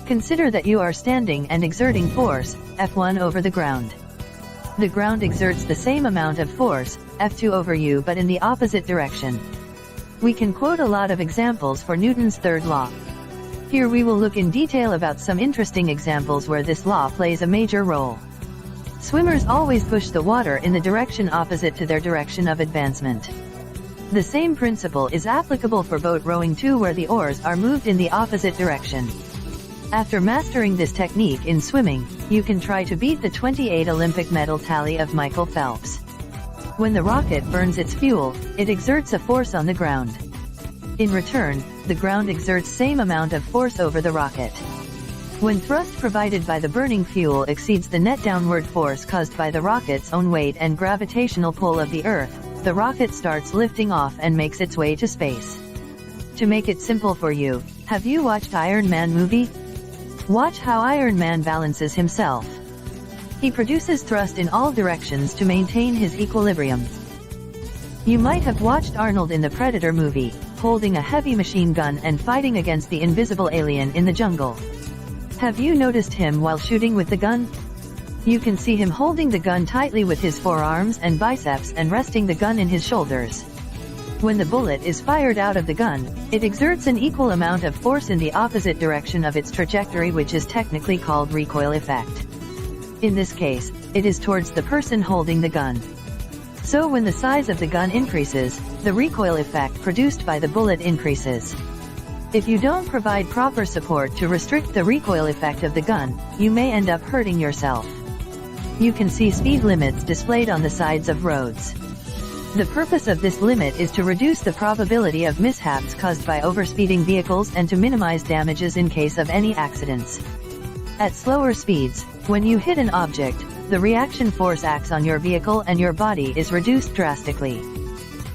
Consider that you are standing and exerting force, F1 over the ground. The ground exerts the same amount of force, F2 over you, but in the opposite direction. We can quote a lot of examples for Newton's third law. Here we will look in detail about some interesting examples where this law plays a major role. Swimmers always push the water in the direction opposite to their direction of advancement. The same principle is applicable for boat rowing too, where the oars are moved in the opposite direction. After mastering this technique in swimming, you can try to beat the 28 Olympic medal tally of Michael Phelps. When the rocket burns its fuel, it exerts a force on the ground. In return, the ground exerts same amount of force over the rocket. When thrust provided by the burning fuel exceeds the net downward force caused by the rocket's own weight and gravitational pull of the Earth, the rocket starts lifting off and makes its way to space. To make it simple for you, have you watched Iron Man movie? Watch how Iron Man balances himself. He produces thrust in all directions to maintain his equilibrium. You might have watched Arnold in the Predator movie, holding a heavy machine gun and fighting against the invisible alien in the jungle. Have you noticed him while shooting with the gun? You can see him holding the gun tightly with his forearms and biceps and resting the gun in his shoulders. When the bullet is fired out of the gun, it exerts an equal amount of force in the opposite direction of its trajectory, which is technically called recoil effect. In this case, it is towards the person holding the gun. So when the size of the gun increases, the recoil effect produced by the bullet increases. If you don't provide proper support to restrict the recoil effect of the gun, you may end up hurting yourself. You can see speed limits displayed on the sides of roads. The purpose of this limit is to reduce the probability of mishaps caused by overspeeding vehicles and to minimize damages in case of any accidents. At slower speeds, when you hit an object, the reaction force acts on your vehicle and your body is reduced drastically.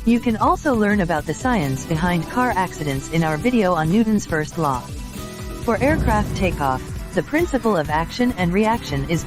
You can also learn about the science behind car accidents in our video on Newton's first law. For aircraft takeoff, the principle of action and reaction is